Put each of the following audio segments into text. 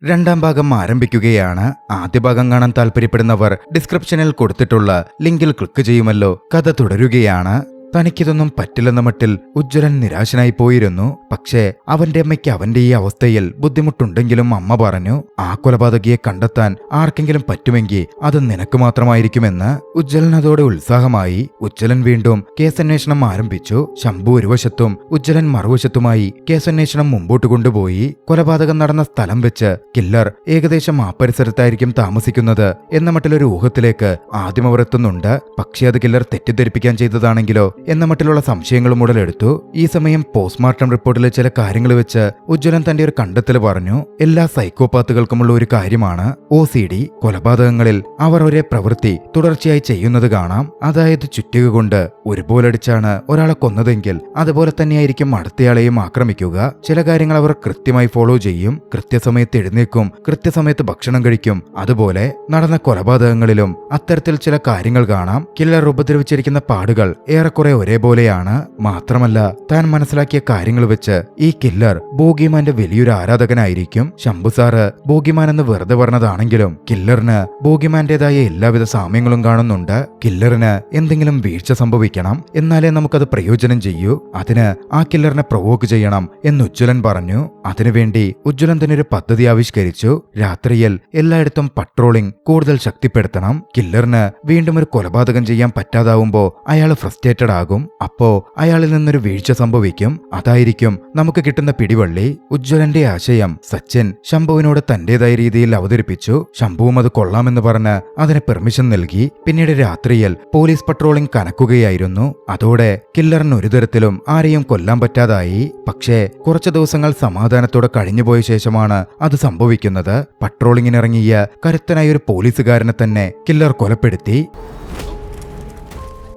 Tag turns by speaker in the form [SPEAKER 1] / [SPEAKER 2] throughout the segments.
[SPEAKER 1] രണ്ടാം ഭാഗം ആരംഭിക്കുകയാണ്. ആദ്യ ഭാഗം കാണാൻ താല്പര്യപ്പെടുന്നവർ ഡിസ്ക്രിപ്ഷനിൽ കൊടുത്തിട്ടുള്ള ലിങ്കിൽ ക്ലിക്ക് ചെയ്യുമല്ലോ. കഥ തുടരുകയാണ്. തനിക്കിതൊന്നും പറ്റില്ലെന്ന മട്ടിൽ ഉജ്ജ്വലൻ നിരാശനായി പോയിരുന്നു. പക്ഷേ അവന്റെ അമ്മയ്ക്ക് അവന്റെ ഈ അവസ്ഥയിൽ ബുദ്ധിമുട്ടുണ്ടെങ്കിലും അമ്മ പറഞ്ഞു, ആ കൊലപാതകിയെ കണ്ടെത്താൻ ആർക്കെങ്കിലും പറ്റുമെങ്കിൽ അത് നിനക്ക് മാത്രമായിരിക്കുമെന്ന്. ഉജ്ജ്വലൻ അതോടെ ഉത്സാഹമായി. ഉജ്ജ്വലൻ വീണ്ടും കേസന്വേഷണം ആരംഭിച്ചു. ശംഭു ഒരു വശത്തും ഉജ്ജ്വലൻ മറുവശത്തുമായി കേസന്വേഷണം മുമ്പോട്ട് കൊണ്ടുപോയി. കൊലപാതകം നടന്ന സ്ഥലം വെച്ച് കില്ലർ ഏകദേശം ആ പരിസരത്തായിരിക്കും താമസിക്കുന്നത് എന്ന മട്ടിലൊരു ഊഹത്തിലേക്ക് ആദ്യം അവർ എത്തുന്നുണ്ട്. പക്ഷേ അത് കില്ലർ തെറ്റിദ്ധരിപ്പിക്കാൻ ചെയ്തതാണെങ്കിലോ എന്ന മട്ടിലുള്ള സംശയങ്ങളും ഉടലെടുത്തു. ഈ സമയം പോസ്റ്റ്മോർട്ടം റിപ്പോർട്ടിലെ ചില കാര്യങ്ങൾ വെച്ച് ഉജ്ജ്വലൻ തന്റെ ഒരു കണ്ടെത്തൽ പറഞ്ഞു. എല്ലാ സൈക്കോപാത്തുകൾക്കുമുള്ള ഒരു കാര്യമാണ് OCD. കൊലപാതകങ്ങളിൽ അവർ ഒരേ പ്രവൃത്തി തുടർച്ചയായി ചെയ്യുന്നത് കാണാം. അതായത് ചുറ്റിക കൊണ്ട് ഒരുപോലടിച്ചാണ് ഒരാളെ കൊന്നതെങ്കിൽ അതുപോലെ തന്നെയായിരിക്കും അടുത്തയാളെയും ആക്രമിക്കുക. ചില കാര്യങ്ങൾ അവർ കൃത്യമായി ഫോളോ ചെയ്യും. കൃത്യസമയത്ത് എഴുന്നേൽക്കും, കൃത്യസമയത്ത് ഭക്ഷണം കഴിക്കും. അതുപോലെ നടന്ന കൊലപാതകങ്ങളിലും അത്തരത്തിൽ ചില കാര്യങ്ങൾ കാണാം. കില്ലർ ഉപദ്രവിച്ചിരിക്കുന്ന പാടുകൾ ഏറെക്കുറെ ഒരേപോലെയാണ്. മാത്രമല്ല താൻ മനസ്സിലാക്കിയ കാര്യങ്ങൾ വെച്ച് ഈ കില്ലർ ബോഗിമാന്റെ വലിയൊരു ആരാധകനായിരിക്കും. ശംഭു സാറ് ബോഗിമാൻ എന്ന് വെറുതെ പറഞ്ഞതാണെങ്കിലും കില്ലറിന് ബോഗിമാന്റേതായ എല്ലാവിധ സാമ്യങ്ങളും കാണുന്നുണ്ട്. കില്ലറിന് എന്തെങ്കിലും വീഴ്ച സംഭവിക്കണം, എന്നാലേ നമുക്കത് പ്രയോജനം ചെയ്യൂ. അതിന് ആ കില്ലറിനെ പ്രൊവോക്ക് ചെയ്യണം എന്ന് ഉജ്ജ്വലൻ പറഞ്ഞു. അതിനുവേണ്ടി ഉജ്ജ്വലൻ തന്നെ ഒരു പദ്ധതി ആവിഷ്കരിച്ചു. രാത്രിയിൽ എല്ലായിടത്തും പട്രോളിംഗ് കൂടുതൽ ശക്തിപ്പെടുത്തണം. കില്ലറിന് വീണ്ടും ഒരു കൊലപാതകം ചെയ്യാൻ പറ്റാതാവുമ്പോ അയാൾ ഫ്രസ്ട്രേറ്റഡ് ആകും. അപ്പോ അയാളിൽ നിന്നൊരു വീഴ്ച സംഭവിക്കും. അതായിരിക്കും നമുക്ക് കിട്ടുന്ന പിടിവള്ളി. ഉജ്ജ്വലന്റെ ആശയം സച്ചിൻ ശംഭുവിനോട് തന്റേതായ രീതിയിൽ അവതരിപ്പിച്ചു. ശംഭുവും അത് കൊള്ളാമെന്ന് പറഞ്ഞ് അതിന് പെർമിഷൻ നൽകി. പിന്നീട് രാത്രിയിൽ പോലീസ് പട്രോളിംഗ് കനക്കുകയായിരുന്നു. അതോടെ കില്ലറിന് ഒരു തരത്തിലും ആരെയും കൊല്ലാൻ പറ്റാതായി. പക്ഷേ കുറച്ചു ദിവസങ്ങൾ സമാധാനത്തോടെ കഴിഞ്ഞുപോയ ശേഷമാണ് അത് സംഭവിക്കുന്നത്. പട്രോളിങ്ങിനിറങ്ങിയ കരുത്തനായ ഒരു പോലീസുകാരനെ തന്നെ കില്ലർ കൊലപ്പെടുത്തി.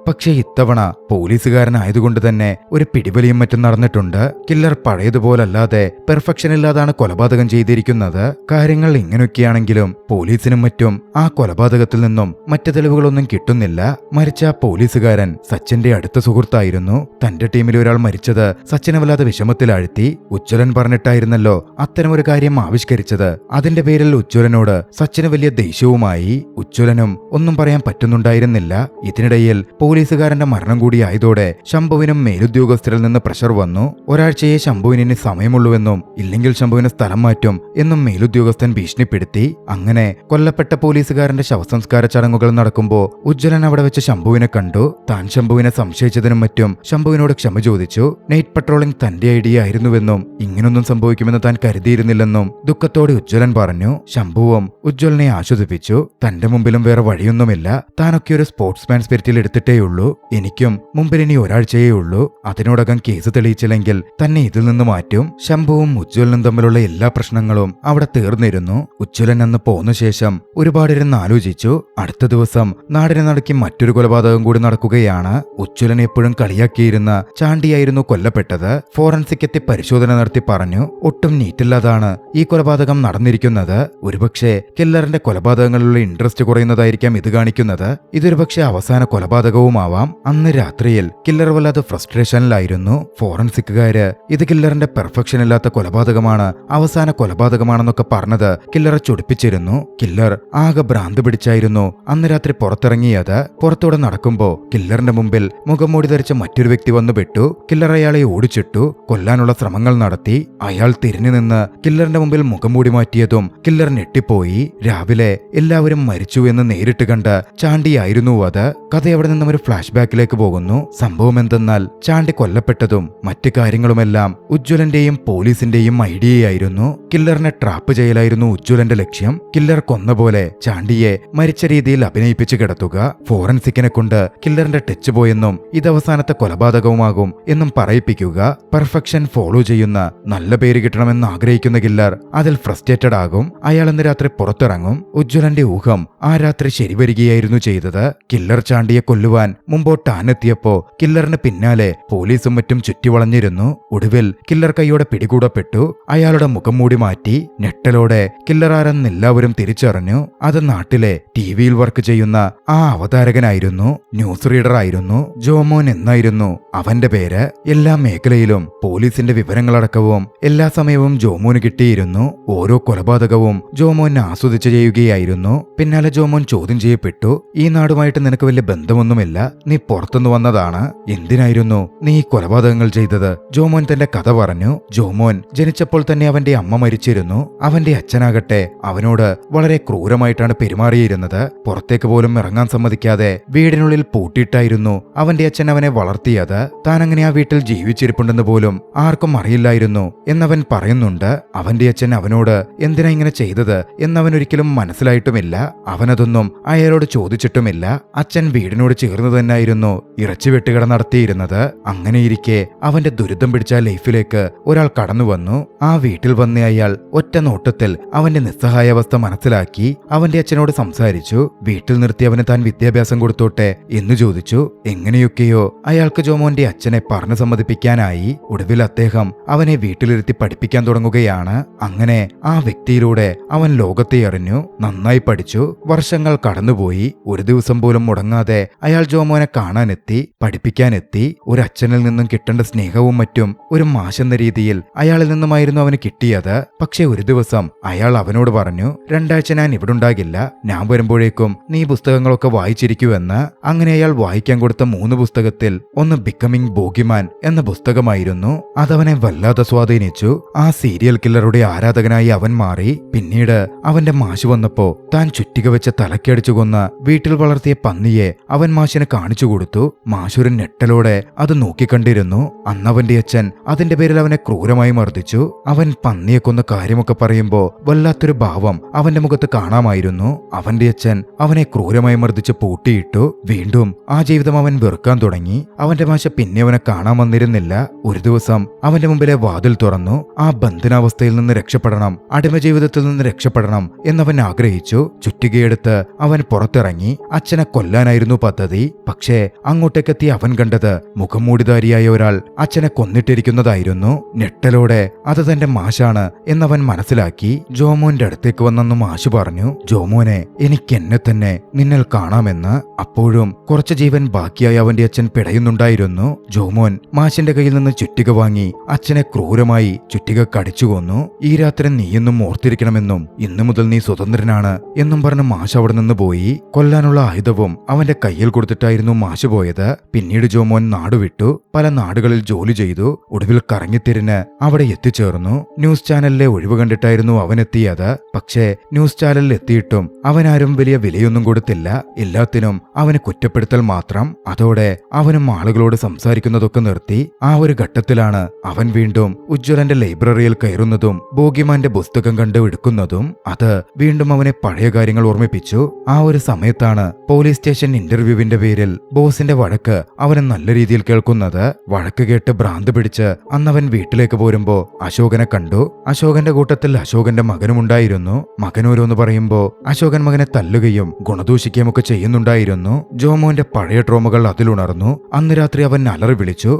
[SPEAKER 1] പക്ഷേ ഇത്തവണ പോലീസുകാരനായതുകൊണ്ട് തന്നെ ഒരു പിടിവലിയും മറ്റും നടന്നിട്ടുണ്ട്. കില്ലർ പഴയതുപോലല്ലാതെ പെർഫെക്ഷൻ ഇല്ലാതാണ് കൊലപാതകം ചെയ്തിരിക്കുന്നത്. കാര്യങ്ങൾ ഇങ്ങനെയൊക്കെയാണെങ്കിലും പോലീസിനും മറ്റും ആ കൊലപാതകത്തിൽ നിന്നും മറ്റു തെളിവുകളൊന്നും കിട്ടുന്നില്ല. മരിച്ച ആ പോലീസുകാരൻ സച്ചിന്റെ അടുത്ത സുഹൃത്തായിരുന്നു. തന്റെ ടീമിലെ ഒരാൾ മരിച്ചത് സച്ചിനെ വല്ലാതെ വിഷമത്തിലാഴ്ത്തി. ഉജ്ജ്വലൻ പറഞ്ഞിട്ടായിരുന്നല്ലോ അത്തരമൊരു കാര്യം ആവിഷ്കരിച്ചത്. അതിന്റെ പേരിൽ ഉജ്ജ്വലനോട് സച്ചിന് വലിയ ദേഷ്യവുമായി. ഉജ്ജ്വലനും ഒന്നും പറയാൻ പറ്റുന്നുണ്ടായിരുന്നില്ല. ഇതിനിടയിൽ പോലീസുകാരന്റെ മരണം കൂടിയായതോടെ ശംഭുവിനും മേലുദ്യോഗസ്ഥരിൽ നിന്ന് പ്രഷർ വന്നു. ഒരാഴ്ചയെ ശംഭുവിന് ഇനി സമയമുള്ളൂവെന്നും ഇല്ലെങ്കിൽ ശംഭുവിന് സ്ഥലം മാറ്റും എന്നും മേലുദ്യോഗസ്ഥൻ ഭീഷണിപ്പെടുത്തി. അങ്ങനെ കൊല്ലപ്പെട്ട പോലീസുകാരന്റെ ശവസംസ്കാര ചടങ്ങുകൾ നടക്കുമ്പോൾ ഉജ്ജ്വലൻ അവിടെ വെച്ച് ശംഭുവിനെ കണ്ടു. താൻ ശംഭുവിനെ സംശയിച്ചതിനും മറ്റും ശംഭുവിനോട് ക്ഷമ ചോദിച്ചു. നൈറ്റ് പട്രോളിംഗ് തന്റെ ഐഡിയ ആയിരുന്നുവെന്നും ഇങ്ങനൊന്നും സംഭവിക്കുമെന്ന് താൻ കരുതിയിരുന്നില്ലെന്നും ദുഃഖത്തോടെ ഉജ്ജ്വലൻ പറഞ്ഞു. ശംഭുവും ഉജ്ജ്വലനെ ആശ്വസിപ്പിച്ചു. തന്റെ മുമ്പിലും വേറെ വഴിയൊന്നുമില്ല. താനൊക്കെ ഒരു സ്പോർട്സ്മാൻ സ്പിരിറ്റിൽ എടുത്തിട്ടേ ഉള്ളൂ. എനിക്കും മുമ്പിൽ ഇനി ഒരാഴ്ചയേ ഉള്ളൂ. അതിനോടകം കേസ് തെളിയിച്ചില്ലെങ്കിൽ തന്നെ ഇതിൽ നിന്ന് മാറ്റും. ശംഭുവും ഉജ്ജ്വലനും തമ്മിലുള്ള എല്ലാ പ്രശ്നങ്ങളും അവിടെ തീർന്നിരുന്നു. ഉജ്ജ്വലൻ അന്ന് പോന്ന ശേഷം ഒരുപാടിരുന്ന് ആലോചിച്ചു. അടുത്ത ദിവസം നാടിനെ നടക്കി മറ്റൊരു കൊലപാതകം കൂടി നടക്കുകയാണ്. ഉജ്ജ്വലൻ എപ്പോഴും കളിയാക്കിയിരുന്ന ചാണ്ടിയായിരുന്നു കൊല്ലപ്പെട്ടത്. ഫോറൻസിക് എത്തി പരിശോധന നടത്തി പറഞ്ഞു, ഒട്ടും നീറ്റില്ലാതാണ് ഈ കൊലപാതകം നടന്നിരിക്കുന്നത്. ഒരുപക്ഷെ കില്ലറിന്റെ കൊലപാതകങ്ങളിലുള്ള ഇൻട്രസ്റ്റ് കുറയുന്നതായിരിക്കാം ഇത് കാണിക്കുന്നത്. ഇതൊരുപക്ഷെ അവസാന കൊലപാതകവുമാവാം. അന്ന് രാത്രിയിൽ കില്ലർ വല്ലാതെ ഫ്രസ്ട്രേഷനിലായിരുന്നു. ഫോറൻസിക്കുകാര് ഇത് കില്ലറിന്റെ പെർഫെക്ഷൻ ഇല്ലാത്ത കൊലപാതകമാണ്, അവസാന കൊലപാതകമാണെന്നൊക്കെ പറഞ്ഞത് കില്ലറെ ചൊടിപ്പിച്ചിരുന്നു. കില്ലർ ആകെ ഭ്രാന്ത് പിടിച്ചായിരുന്നു അന്ന് രാത്രി പുറത്തിറങ്ങിയത്. പുറത്തൂടെ നടക്കുമ്പോ കില്ലറിന്റെ മുമ്പിൽ മുഖംമൂടി ധരിച്ച മറ്റൊരു വ്യക്തി വന്നു പെട്ടു. കില്ലർ അയാളെ ഓടിച്ചിട്ടു. കൊല്ലാനുള്ള ശ്രമങ്ങൾ നടത്തി. അയാൾ തിരിഞ്ഞു നിന്ന് കില്ലറിന്റെ മുമ്പിൽ മുഖംമൂടി മാറ്റിയതും കില്ലർ ഞെട്ടിപ്പോയി. രാവിലെ എല്ലാവരും മരിച്ചു എന്ന് നേരിട്ട് കണ്ട് ചാണ്ടിയായിരുന്നു അത്. കഥ അവിടെ നിന്നും ഒരു ഫ്ലാഷ് ബാക്കിലേക്ക് പോകുന്നു. സംഭവം എന്തെന്നാൽ ചാണ്ടി കൊല്ലപ്പെട്ടതും മറ്റു കാര്യങ്ങളുമെല്ലാം ഉജ്ജ്വലന്റെയും പോലീസിന്റെയും ഐഡിയയായിരുന്നു. കില്ലറിനെ ട്രാപ്പ് ചെയ്യലായിരുന്നു ഉജ്ജ്വലന്റെ ലക്ഷ്യം. കില്ലർ കൊന്ന പോലെ ചാണ്ടിയെ മരിച്ച രീതിയിൽ അഭിനയിപ്പിച്ചു കിടത്തുക. ഫോറൻസിക്കിനെ കൊണ്ട് കില്ലറിന്റെ ടച്ച് പോയെന്നും ഇതവസാനത്തെ കൊലപാതകവുമാകും എന്നും പറയിപ്പിക്കുക. പെർഫെക്ഷൻ ഫോളോ ചെയ്യുന്ന നല്ല പേര് കിട്ടണമെന്ന് ആഗ്രഹിക്കുന്ന കില്ലർ അതിൽ ഫ്രസ്ട്രേറ്റഡ് ആകും. അയാൾ അന്ന് രാത്രി പുറത്തിറങ്ങും. ഉജ്ജ്വലന്റെ ഊഹം ആ രാത്രി ശരിവരികയായിരുന്നു ചെയ്തത്. കില്ലർ ചാണ്ടിയെ കൊല്ലുവാൻ മുമ്പോട്ടാനെത്തിയപ്പോ കില്ലറിന് പിന്നാലെ പോലീസും മറ്റും ചുറ്റിവളഞ്ഞിരുന്നു. ഒടുവിൽ കില്ലർ കൈയോടെ പിടികൂടപ്പെട്ടു. അയാളുടെ മുഖം മൂടി മാറ്റി. ഞെട്ടലോടെ കില്ലർ ആരെന്ന് എല്ലാവരും തിരിച്ചറിഞ്ഞു. അത് നാട്ടിലെ ടിവിയിൽ വർക്ക് ചെയ്യുന്ന ആ അവതാരകനായിരുന്നു. ന്യൂസ് റീഡർ ആയിരുന്നു. ജോമോൻ എന്നായിരുന്നു അവന്റെ പേര്. എല്ലാ മേഖലയിലും പോലീസിന്റെ വിവരങ്ങളടക്കവും എല്ലാ സമയവും ജോമോന് കിട്ടിയിരുന്നു. ഓരോ കൊലപാതകവും ജോമോൻ ആസ്വദിച്ച് ചെയ്യുകയായിരുന്നു. പിന്നാലെ ജോമോൻ ചോദ്യം ചെയ്യപ്പെട്ടു. ഈ നാടുമായിട്ട് നിനക്ക് വലിയ ബന്ധമൊന്നുമില്ല, നീ പുറത്തുനിന്ന് വന്നതാണ്, എന്തിനായിരുന്നു നീ ഈ കൊലപാതകങ്ങൾ ചെയ്തത്? ജോമോൻ തന്റെ കഥ പറഞ്ഞു. ജോമോൻ ജനിച്ചപ്പോൾ തന്നെ അവന്റെ അമ്മ മരിച്ചിരുന്നു. അവന്റെ അച്ഛനാകട്ടെ അവനോട് വളരെ ക്രൂരമായിട്ടാണ് പെരുമാറിയിരുന്നത്. പുറത്തേക്ക് പോലും ഇറങ്ങാൻ സമ്മതിക്കാതെ വീടിനുള്ളിൽ പൂട്ടിയിട്ടായിരുന്നു അവന്റെ അച്ഛൻ അവനെ വളർത്തിയത്. താൻ അങ്ങനെ ആ വീട്ടിൽ ജീവിച്ചിരിപ്പുണ്ടെന്ന് പോലും ആർക്കും അറിയില്ലായിരുന്നു എന്നവൻ പറയുന്നുണ്ട്. അവന്റെ അച്ഛൻ അവനോട് എന്തിനാ ഇങ്ങനെ ചെയ്തത് എന്നവൻ ഒരിക്കലും മനസ്സിലായിട്ടുമില്ല. അവനതൊന്നും അയാളോട് ചോദിച്ചിട്ടുമില്ല. അച്ഛൻ വീടിനോട് ചേർന്ന് തന്നെയായിരുന്നു ഇറച്ചിവെട്ടുകട നടത്തിയിരുന്നത്. അങ്ങനെയിരിക്കെ അവന്റെ ദുരിതം പിടിച്ച ലൈഫിലേക്ക് ഒരാൾ കടന്നു വന്നു. ആ വീട്ടിൽ വന്ന അയാൾ ഒറ്റ നോട്ടത്തിൽ അവന്റെ നിസ്സഹായാവസ്ഥ മനസ്സിലാക്കി. അവന്റെ അച്ഛനോട് സംസാരിച്ചു. വീട്ടിൽ നിർത്തി അവന് താൻ വിദ്യാഭ്യാസം കൊടുത്തോട്ടെ എന്ന് ചോദിച്ചു. എങ്ങനെയൊക്കെയോ അയാൾക്ക് ജോമോന്റെ അച്ഛനെ പറഞ്ഞു സമ്മതിപ്പിക്കാനായി. ഒടുവിൽ അദ്ദേഹം അവനെ വീട്ടിലിരുത്തി പഠിപ്പിക്കാൻ തുടങ്ങുകയാണ്. അങ്ങനെ ആ വ്യക്തിയിലൂടെ അവൻ ലോകത്തെ അറിഞ്ഞു. നന്നായി പഠിച്ചു. വർഷങ്ങൾ കടന്നുപോയി. ഒരു ദിവസം പോലും മുടങ്ങാതെ അയാൾ ജോമോനെ കാണാനെത്തി, പഠിപ്പിക്കാനെത്തി. ഒരു അച്ഛനിൽ നിന്നും കിട്ടേണ്ട സ്നേഹവും മറ്റും ഒരു മാഷെന്ന രീതിയിൽ അയാളിൽ നിന്നുമായിരുന്നു അവന് കിട്ടിയത്. പക്ഷെ ഒരു ദിവസം അയാൾ അവനോട് പറഞ്ഞു, 2 ആഴ്ച ഞാൻ ഇവിടെ ഉണ്ടാകില്ല, ഞാൻ വരുമ്പോഴേക്കും നീ പുസ്തകങ്ങളൊക്കെ വായിച്ചിരിക്കുവെന്ന്. അങ്ങനെ അയാൾ വായിക്കാൻ കൊടുത്ത 3 പുസ്തകത്തിൽ ഒന്ന് ബിക്കമിങ് ബോഗിമാൻ എന്ന പുസ്തകമായിരുന്നു. അതവനെ വല്ലാതെ സ്വാധീനിച്ചു. ആ സീരിയൽ കില്ലറുടെ ആരാധകനായി അവൻ മാറി. പിന്നീട് അവന്റെ മാഷ് വന്നപ്പോ താൻ ചുറ്റിക വെച്ച് തലക്കടിച്ചു കൊന്ന വീട്ടിൽ വളർത്തിയ പന്നിയെ അവൻ മാഷിന് കാണിച്ചു കൊടുത്തു. മാഷൊരു ഞെട്ടലോടെ അത് നോക്കിക്കണ്ടിരുന്നു. അന്നവന്റെ അച്ഛൻ അതിന്റെ പേരിൽ അവനെ ക്രൂരമായി മർദ്ദിച്ചു. അവൻ പന്നിയെ കൊന്ന കാര്യമൊക്കെ പറയുമ്പോ വല്ലാത്തൊരു ഭാവം അവന്റെ മുഖത്ത് കാണാമായിരുന്നു. അവന്റെ അച്ഛൻ അവനെ ക്രൂരമായി മർദ്ദിച്ച് പൂട്ടിയിട്ടു. വീണ്ടും ആ ജീവിതം അവൻ വെറുക്കാൻ തുടങ്ങി. അവന്റെ മാഷ പിന്നെ അവനെ കാണാൻ വന്നിരുന്നില്ല. ഒരു ദിവസം അവന്റെ മുമ്പിലെ വാതിൽ തുറന്നു. ആ ബന്ധനാവസ്ഥയിൽ നിന്ന് രക്ഷപ്പെടണം, അടിമ ജീവിതത്തിൽ നിന്ന് രക്ഷപ്പെടണം എന്നവൻ ആഗ്രഹിച്ചു. ചുറ്റികയെടുത്ത് അവൻ പുറത്തിറങ്ങി. അച്ഛനെ കൊല്ലാനായിരുന്നു പദ്ധതി. പക്ഷേ അങ്ങോട്ടേക്കെത്തി അവൻ കണ്ടത് മുഖംമൂടിധാരിയായ ഒരാൾ അച്ഛനെ കൊന്നിട്ടിരിക്കുന്നതായിരുന്നു. ഞെട്ടലോടെ അത് തന്റെ മാഷാണ് എന്നവൻ മനസ്സിലാക്കി. ജോമോന്റെ അടുത്തേക്ക് വന്നെന്ന് മാഷ് പറഞ്ഞു, ജോമോനെ, എനിക്ക് എന്നെ തന്നെ നിന്നിൽ കാണാമെന്ന്. അപ്പോഴും കുറച്ച് ജീവൻ ബാക്കിയായി അവന്റെ അച്ഛൻ പിടയുന്നുണ്ടായിരുന്നു. ജോമോൻ മാഷിന്റെ കയ്യിൽ നിന്ന് ചുറ്റിക വാങ്ങി അച്ഛനെ ക്രൂരമായി ചുറ്റിക കടിച്ചു കൊന്നു. ഈ രാത്രി നീയെന്നും ഓർത്തിരിക്കണമെന്നും ഇന്നു മുതൽ നീ സ്വതന്ത്രനാണ് എന്നും പറഞ്ഞ് മാഷ് അവിടെ നിന്ന് പോയി. കൊല്ലാനുള്ള ആയുധവും അവന്റെ കയ്യിൽ കൊടുത്തിട്ടായിരുന്നു മാഷ് പോയത്. പിന്നീട് ജോമോൻ നാടുവിട്ടു. പല നാടുകളിൽ ജോലി ചെയ്തു. ഒടുവിൽ കറങ്ങിത്തിരിഞ്ഞ് അവിടെ എത്തിച്ചേർന്നു. ന്യൂസ് ചാനലിലെ ഒഴിവ് കണ്ടിട്ടായിരുന്നു അവൻ എത്തിയത്. പക്ഷേ ന്യൂസ് ചാനലിൽ എത്തിയിട്ടും അവനാരും വലിയ വിലയൊന്നും കൊടുത്തില്ല. എല്ലാത്തിനും അവന് കുറ്റപ്പെടുത്തൽ മാത്രം. അതോടെ അവനും ആളുകളോട് സംസാരിക്കുന്നതൊക്കെ നിർത്തി. ആ ഒരു ഘട്ടത്തിലാണ് അവൻ വീണ്ടും ഉജ്ജ്വലന്റെ ലൈബ്രറിയിൽ കയറുന്നതും ബോഗിമാന്റെ പുസ്തകം കണ്ട് എടുക്കുന്നതും. അത് വീണ്ടും അവനെ പഴയ കാര്യങ്ങൾ ഓർമ്മിപ്പിച്ചു. ആ ഒരു സമയത്താണ് പോലീസ് സ്റ്റേഷൻ ഇന്റർവ്യൂവിന്റെ പേരിൽ ബോസിന്റെ വഴക്ക് അവന് നല്ല രീതിയിൽ കേൾക്കുന്നത്. വഴക്ക് കേട്ട് ഭ്രാന്ത് പിടിച്ച് അന്നവൻ വീട്ടിലേക്ക് പോരുമ്പോ അശോകനെ കണ്ടു. അശോകന്റെ കൂട്ടത്തിൽ അശോകന്റെ മകനുമുണ്ടായിരുന്നു. മകനോരോന്ന് പറയുമ്പോ അശോകൻ മകനെ തല്ലുകയും ഗുണദൂഷിക്കുകയും ഒക്കെ ചെയ്യുന്നുണ്ടായിരുന്നു. ജോമോന്റെ പഴയ ട്രോമകൾ അതിലുണർന്നു. അന്ന് രാത്രി അവൻ അലറി വിളിച്ചു.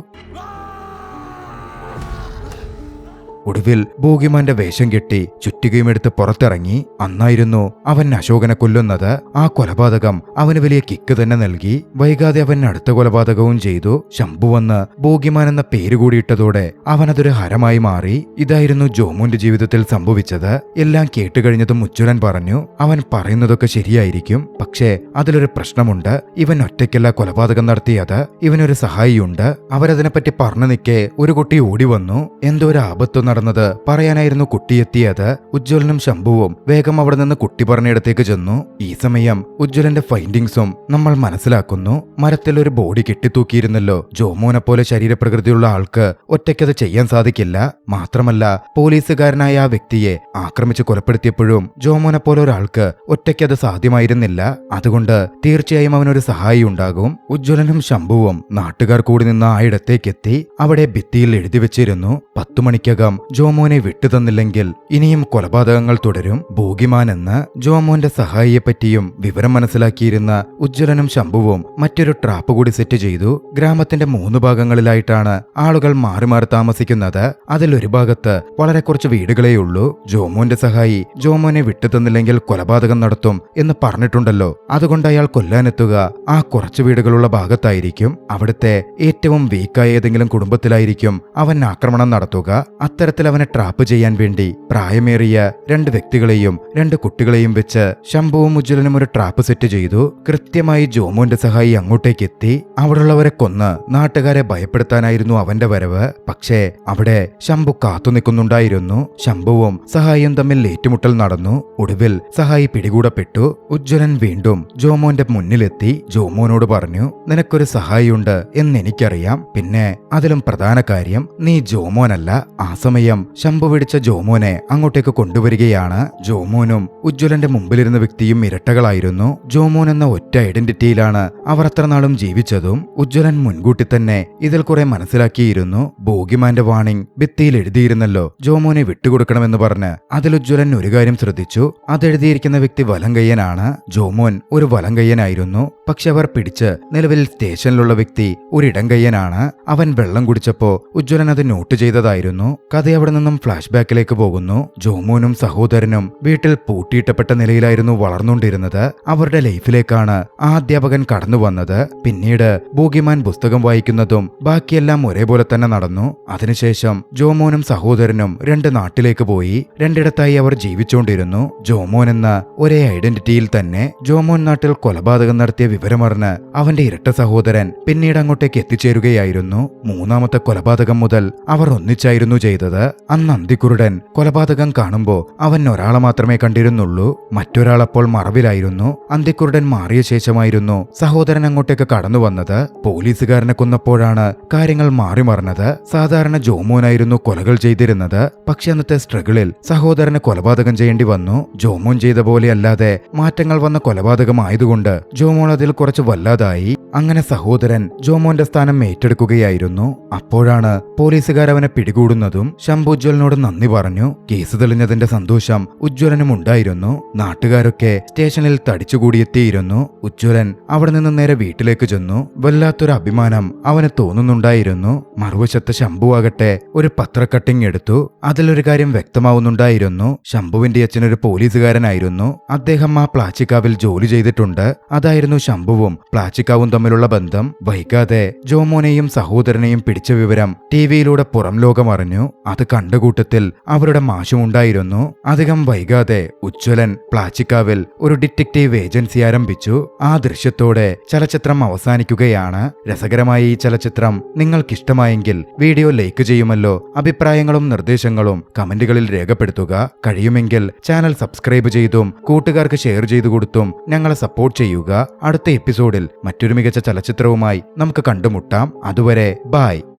[SPEAKER 1] ഒടുവിൽ ബോഗിമാന്റെ വേഷം കെട്ടി ചുറ്റികയും എടുത്ത് പുറത്തിറങ്ങി. അന്നായിരുന്നു അവൻ അശോകനെ കൊല്ലുന്നത്. ആ കൊലപാതകം അവന് വലിയ കിക്ക് തന്നെ നൽകി. വൈകാതെ അവൻ അടുത്ത കൊലപാതകവും ചെയ്തു. ശംഭു വന്ന് ബോഗിമാൻ എന്ന പേര് കൂടിയിട്ടതോടെ അവനതൊരു ഹരമായി മാറി. ഇതായിരുന്നു ജോമോന്റെ ജീവിതത്തിൽ സംഭവിച്ചത്. എല്ലാം കേട്ടുകഴിഞ്ഞതും ഉജ്ജ്വലൻ പറഞ്ഞു, അവൻ പറയുന്നതൊക്കെ ശരിയായിരിക്കും, പക്ഷേ അതിലൊരു പ്രശ്നമുണ്ട്. ഇവൻ ഒറ്റയ്ക്കല്ല കൊലപാതകം നടത്തിയത്, ഇവനൊരു സഹായിയുണ്ട്. അവരതിനെപ്പറ്റി പറഞ്ഞു നിൽക്കെ ഒരു കുട്ടി ഓടി വന്നു. എന്തോ ഒരു ആപത്ത് നടന്നത് പറയാനായിരുന്നു കുട്ടിയെത്തിയത്. ഉജ്ജ്വലനും ശംഭുവും വേഗം അവിടെ നിന്ന് കുട്ടി പറഞ്ഞിടത്തേക്ക് ചെന്നു. ഈ സമയം ഉജ്ജ്വലന്റെ ഫൈൻഡിങ്സും നമ്മൾ മനസ്സിലാക്കുന്നു. മരത്തിൽ ഒരു ബോഡി കെട്ടിത്തൂക്കിയിരുന്നല്ലോ. ജോമോനെ പോലെ ശരീരപ്രകൃതിയുള്ള ആൾക്ക് ഒറ്റയ്ക്കത് ചെയ്യാൻ സാധിക്കില്ല. മാത്രമല്ല പോലീസുകാരനായ ആ വ്യക്തിയെ ആക്രമിച്ച് കൊലപ്പെടുത്തിയപ്പോഴും ജോമോനെ പോലെ ഒരാൾക്ക് ഒറ്റയ്ക്കത് സാധ്യമായിരുന്നില്ല. അതുകൊണ്ട് തീർച്ചയായും അവനൊരു സഹായി ഉണ്ടാകും. ഉജ്ജ്വലനും ശംഭുവും നാട്ടുകാർ കൂടി നിന്ന് ആ ഇടത്തേക്കെത്തി. അവിടെ ഭിത്തിയിൽ എഴുതി വെച്ചിരുന്നു, 10 മണിക്കകം ജോമോനെ വിട്ടുതന്നില്ലെങ്കിൽ ഇനിയും കൊലപാതകങ്ങൾ തുടരും. ബോഗിമാൻ എന്ന് ജോമോന്റെ സഹായിയെപ്പറ്റിയും വിവരം മനസ്സിലാക്കിയിരുന്ന ഉജ്ജ്വലനും ശംഭുവും മറ്റൊരു ട്രാപ്പ് കൂടി സെറ്റ് ചെയ്തു. ഗ്രാമത്തിന്റെ 3 ഭാഗങ്ങളിലായിട്ടാണ് ആളുകൾ മാറി മാറി താമസിക്കുന്നത്. അതിലൊരു ഭാഗത്ത് വളരെ കുറച്ച് വീടുകളേയുള്ളൂ. ജോമോന്റെ സഹായി ജോമോനെ വിട്ടുതന്നില്ലെങ്കിൽ കൊലപാതകം നടത്തും എന്ന് പറഞ്ഞിട്ടുണ്ടല്ലോ. അതുകൊണ്ട് അയാൾ കൊല്ലാനെത്തുക ആ കുറച്ച് വീടുകളുള്ള ഭാഗത്തായിരിക്കും. അവിടുത്തെ ഏറ്റവും വീക്കായ ഏതെങ്കിലും കുടുംബത്തിലായിരിക്കും അവൻ ആക്രമണം നടത്തുക. അത്തരത്തിൽ അവനെ ട്രാപ്പ് ചെയ്യാൻ വേണ്ടി പ്രായമേറിയ 2 വ്യക്തികളെയും 2 കുട്ടികളെയും വെച്ച് ശംഭുവും ഉജ്ജ്വലനും ഒരു ട്രാപ്പ് സെറ്റ് ചെയ്തു. കൃത്യമായി ജോമോന്റെ സഹായി അങ്ങോട്ടേക്ക് എത്തി. അവിടെയുള്ളവരെ കൊന്ന് നാട്ടുകാരെ ഭയപ്പെടുത്താനായിരുന്നു അവന്റെ വരവ്. പക്ഷേ അവിടെ ശംഭു കാത്തുനിൽക്കുന്നുണ്ടായിരുന്നു. ശംഭുവും സഹായിയും തമ്മിൽ ഏറ്റുമുട്ടൽ നടന്നു. ഒടുവിൽ സഹായി പിടികൂടപ്പെട്ടു. ഉജ്ജ്വലൻ വീണ്ടും ജോമോന്റെ മുന്നിലെത്തി ജോമോനോട് പറഞ്ഞു, നിനക്കൊരു സഹായിയുണ്ട് എന്നെനിക്കറിയാം. പിന്നെ അതിലും പ്രധാന കാര്യം, നീ ജോമോനല്ല. ആ സമയം ശംഭു പിടിച്ച ജോമോനെ അങ്ങോട്ടേക്ക് കൊണ്ടുവരികയാണ്. ജോമോനും ഉജ്ജ്വലന്റെ മുമ്പിലിരുന്ന വ്യക്തിയും ഇരട്ടകളായിരുന്നു. ജോമോൻ എന്ന ഒറ്റ ഐഡന്റിറ്റിയിലാണ് അവർ അത്ര നാളും ജീവിച്ചതും. ഉജ്ജ്വലൻ മുൻകൂട്ടി തന്നെ ഇതിൽ കുറെ മനസ്സിലാക്കിയിരുന്നു. ബോഗിമാന്റെ വാണിംഗ് ഭിത്തിയിൽ എഴുതിയിരുന്നല്ലോ ജോമോനെ വിട്ടുകൊടുക്കണമെന്ന് പറഞ്ഞ്. അതിൽ ഉജ്ജ്വലൻ ഒരു കാര്യം ശ്രദ്ധിച്ചു. അതെഴുതിയിരിക്കുന്ന വ്യക്തി വലങ്കയ്യനാണ്. ജോമോൻ ഒരു വലങ്കയ്യനായിരുന്നു. പക്ഷെ അവർ പിടിച്ച് നിലവിൽ സ്റ്റേഷനിലുള്ള വ്യക്തി ഒരു ഇടങ്കയ്യനാണ്. അവൻ വെള്ളം കുടിച്ചപ്പോ ഉജ്ജ്വലൻ അത് നോട്ട് ചെയ്തതായിരുന്നു. കഥ അവിടെ നിന്നും ഫ്ലാഷ് ബാക്കിലേക്ക് പോകുന്നു. ജോമോനും സഹോദരനും വീട്ടിൽ പൂട്ടിയിട്ടപ്പെട്ട നിലയിലായിരുന്നു വളർന്നുകൊണ്ടിരുന്നത്. അവരുടെ ലൈഫിലേക്കാണ് ആ അധ്യാപകൻ കടന്നു വന്നത്. പിന്നീട് ബോഗിമാൻ പുസ്തകം വായിക്കുന്നതും ബാക്കിയെല്ലാം ഒരേപോലെ തന്നെ നടന്നു. അതിനുശേഷം ജോമോനും സഹോദരനും 2 നാട്ടിലേക്ക് പോയി. 2 അവർ ജീവിച്ചുകൊണ്ടിരുന്നു. ജോമോൻ എന്ന ഒരേ ഐഡന്റിറ്റിയിൽ തന്നെ. ജോമോൻ നാട്ടിൽ കൊലപാതകം നടത്തിയ വിവരമറിഞ്ഞ് അവന്റെ ഇരട്ട സഹോദരൻ പിന്നീട് അങ്ങോട്ടേക്ക് എത്തിച്ചേരുകയായിരുന്നു. 3ാമത്തെ കൊലപാതകം മുതൽ അവർ ഒന്നിച്ചായിരുന്നു ചെയ്തത്. അന്ന് അന്തിക്കുരുടൻ കൊലപാതകം കാണുമ്പോ അവൻ ഒരാളെ മാത്രമേ കണ്ടിരുന്നുള്ളൂ. മറ്റൊരാളപ്പോൾ മറവിലായിരുന്നു. അന്തിക്കുരുടൻ മാറിയ ശേഷമായിരുന്നു സഹോദരൻ അങ്ങോട്ടേക്ക് കടന്നു വന്നത്. പോലീസുകാരനെ കൊന്നപ്പോഴാണ് കാര്യങ്ങൾ മാറി മറിഞ്ഞത്. സാധാരണ ജോമോനായിരുന്നു കൊലകൾ ചെയ്തിരുന്നത്. പക്ഷെ അന്നത്തെ സ്ട്രഗിളിൽ സഹോദരന് കൊലപാതകം ചെയ്യേണ്ടി വന്നു. ജോമോൻ ചെയ്ത പോലെ അല്ലാതെ മാറ്റങ്ങൾ വന്ന കൊലപാതകമായതുകൊണ്ട് ജോമോൻ അതിൽ കുറച്ച് വല്ലാതായി. അങ്ങനെ സഹോദരൻ ജോമോന്റെ സ്ഥാനം ഏറ്റെടുക്കുകയായിരുന്നു. അപ്പോഴാണ് പോലീസുകാരവനെ പിടികൂടുന്നതും. ശംഭു ഉജ്ജ്വലനോട് നന്ദി പറഞ്ഞു. കേസ് തെളിഞ്ഞതിന്റെ സന്തോഷം ഉജ്ജ്വലനും ഉണ്ടായിരുന്നു. നാട്ടുകാരൊക്കെ സ്റ്റേഷനിൽ തടിച്ചുകൂടിയെത്തിയിരുന്നു. ഉജ്ജ്വലൻ അവിടെ നിന്ന് നേരെ വീട്ടിലേക്ക് ചെന്നു. വല്ലാത്തൊരു അഭിമാനം അവന് തോന്നുന്നുണ്ടായിരുന്നു. മറുവശത്ത് ശംഭു ആകട്ടെ ഒരു പത്രക്കട്ടിംഗ് എടുത്തു. അതിലൊരു കാര്യം വ്യക്തമാവുന്നുണ്ടായിരുന്നു. ശംഭുവിന്റെ അച്ഛനൊരു പോലീസുകാരനായിരുന്നു. അദ്ദേഹം ആ പ്ലാച്ചിക്കാവിൽ ജോലി ചെയ്തിട്ടുണ്ട്. അതായിരുന്നു ശംഭുവും പ്ലാച്ചിക്കാവും തമ്മിലുള്ള ബന്ധം. വൈകാതെ ജോമോനെയും സഹോദരനെയും പിടിച്ച വിവരം ടിവിയിലൂടെ പുറം ലോകം അറിഞ്ഞു. അത് കണ്ട കൂട്ടത്തിൽ അവരുടെ മാഷുമുണ്ടായിരുന്നു. അധികം വൈകാതെ ഉജ്ജ്വലൻ പ്ലാച്ചിക്കാവിൽ ഒരു ഡിറ്റക്റ്റീവ് ഏജൻസി ആരംഭിച്ചു. ആ ദൃശ്യത്തോടെ ചലച്ചിത്രം അവസാനിക്കുകയാണ്. രസകരമായ ഈ ചലച്ചിത്രം നിങ്ങൾക്കിഷ്ടമായെങ്കിൽ വീഡിയോ ലൈക്ക് ചെയ്യുമല്ലോ. അഭിപ്രായങ്ങളും നിർദ്ദേശങ്ങളും കമന്റുകളിൽ രേഖപ്പെടുത്തുക. കഴിയുമെങ്കിൽ ചാനൽ സബ്സ്ക്രൈബ് ചെയ്തും കൂട്ടുകാർക്ക് ഷെയർ ചെയ്തു കൊടുത്തും ഞങ്ങളെ സപ്പോർട്ട് ചെയ്യുക. അടുത്ത എപ്പിസോഡിൽ മറ്റൊരു മികച്ച ചലച്ചിത്രവുമായി നമുക്ക് കണ്ടുമുട്ടാം. അതുവരെ ബൈ.